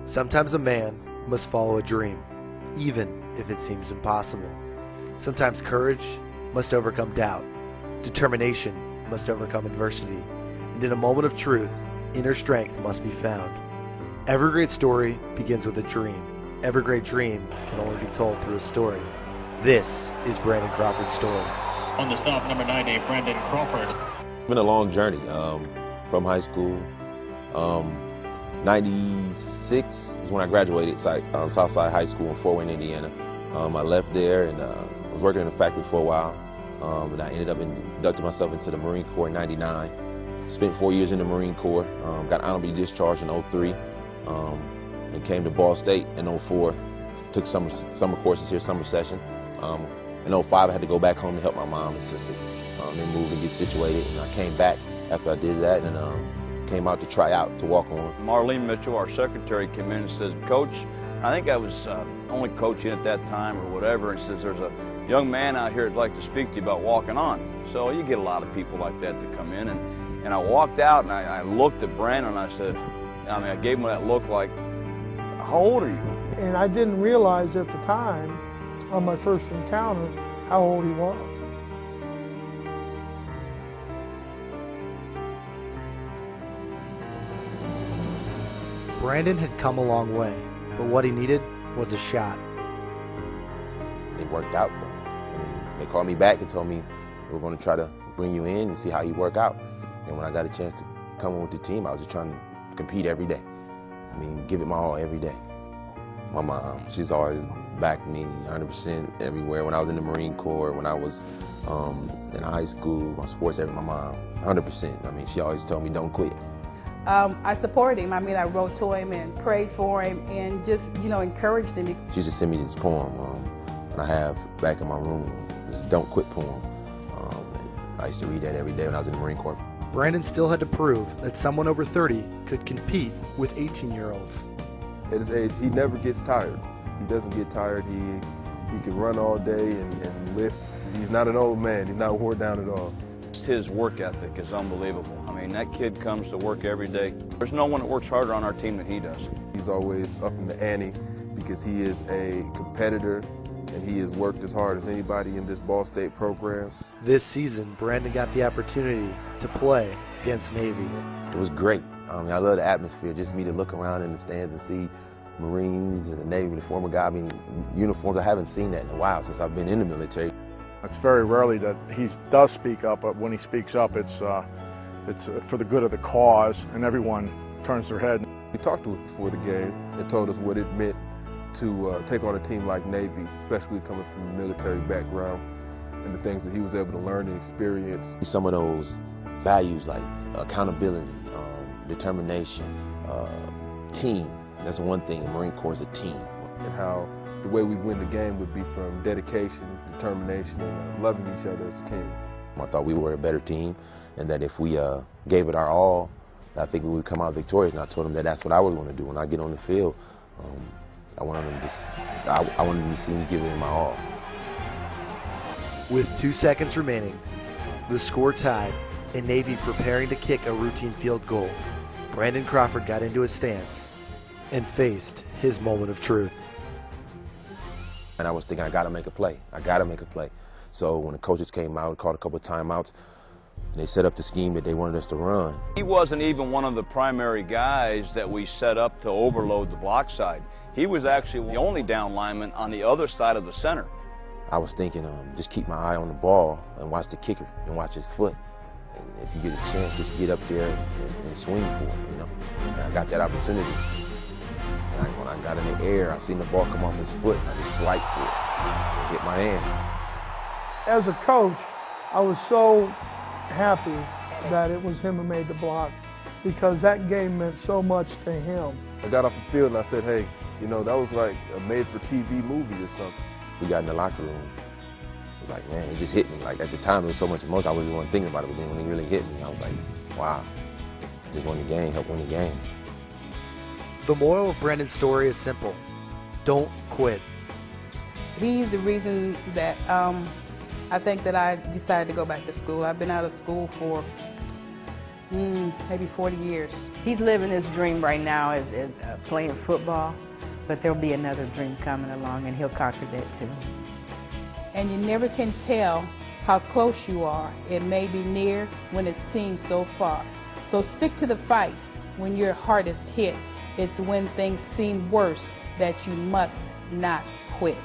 Sometimes a man must follow a dream, even if it seems impossible. Sometimes courage must overcome doubt. Determination must overcome adversity. And in a moment of truth, inner strength must be found. Every great story begins with a dream. Every great dream can only be told through a story. This is Brandon Crawford's story. On the stop, number 90, Brandon Crawford. It's been a long journey from high school. 96 is when I graduated Southside High School in Fort Wayne, Indiana. I left there and was working in a factory for a while. And I ended up inducting myself into the Marine Corps in '99. Spent 4 years in the Marine Corps. Got honorably discharged in '03. And came to Ball State in '04. Took summer courses here, summer session. In '05, I had to go back home to help my mom and sister. Then moved and get situated. And I came back after I did that and came out to try out to walk on. Marlene Mitchell, our secretary, came in and says, "Coach," I think I was only coaching at that time or whatever, and says, "There's a young man out here that'd like to speak to you about walking on." So you get a lot of people like that to come in, and I walked out and I looked at Brandon and I said, I gave him that look like, "How old are you?" And I didn't realize at the time, on my first encounter, how old he was. Brandon had come a long way, but what he needed was a shot. It worked out for me. They called me back and told me, "We're going to try to bring you in and see how you work out." And when I got a chance to come in with the team, I was just trying to compete every day. Give it my all every day. My mom, she's always backed me 100% everywhere. When I was in the Marine Corps, when I was in high school, my sports, my mom, 100%. She always told me, "Don't quit." I supported him. I wrote to him and prayed for him and just, encouraged him. She used to send me this poem, and I have back in my room, this "Don't Quit" poem. And I used to read that every day when I was in the Marine Corps. Brandon still had to prove that someone over 30 could compete with 18-year-olds. At his age, he never gets tired. He doesn't get tired. He can run all day and lift. He's not an old man. He's not worn down at all. His work ethic is unbelievable. That kid comes to work every day. There's no one that works harder on our team than he does. He's always up in the ante because he is a competitor and he has worked as hard as anybody in this Ball State program. This season, Brandon got the opportunity to play against Navy. It was great. I love the atmosphere. Just me to look around in the stands and see Marines and the Navy, the former guy, uniforms. I haven't seen that in a while since I've been in the military. It's very rarely that he does speak up, but when he speaks up, it's for the good of the cause, and everyone turns their head. We talked to us before the game and told us what it meant to take on a team like Navy, especially coming from a military background, and the things that he was able to learn and experience. Some of those values like accountability, determination, team. That's one thing. The Marine Corps is a team. And how the way we win the game would be from dedication, determination, and loving each other as a team. I thought we were a better team, and that if we gave it our all, I think we would come out victorious. And I told them that that's what I was going to do when I get on the field. I wanted them to see me give it my all. With 2 seconds remaining, the score tied, and Navy preparing to kick a routine field goal, Brandon Crawford got into his stance and faced his moment of truth. And I was thinking, I got to make a play. I got to make a play. So when the coaches came out, called a couple of timeouts, and they set up the scheme that they wanted us to run. He wasn't even one of the primary guys that we set up to overload the block side. He was actually the only down lineman on the other side of the center. I was thinking, just keep my eye on the ball and watch the kicker and watch his foot. And if you get a chance, just get up there and swing for it, And I got that opportunity. And when I got in the air, I seen the ball come off his foot, and I just swiped for it, hit my hand. As a coach, I was so happy that it was him who made the block because that game meant so much to him. I got off the field and I said, "Hey, that was like a made-for-TV movie or something." We got in the locker room. It was like, man, it just hit me. Like, at the time, there was so much emotion, I wasn't even thinking about it, but then when it really hit me, I was like, wow, just won the game, helped win the game. The moral of Brandon's story is simple. Don't quit. He's the reason that I think that I decided to go back to school. I've been out of school for, Maybe 40 years. He's living his dream right now as playing football, but there'll be another dream coming along, and he'll conquer that too. And you never can tell how close you are. It may be near when it seems so far. So stick to the fight when your heart is hit. It's when things seem worse that you must not quit.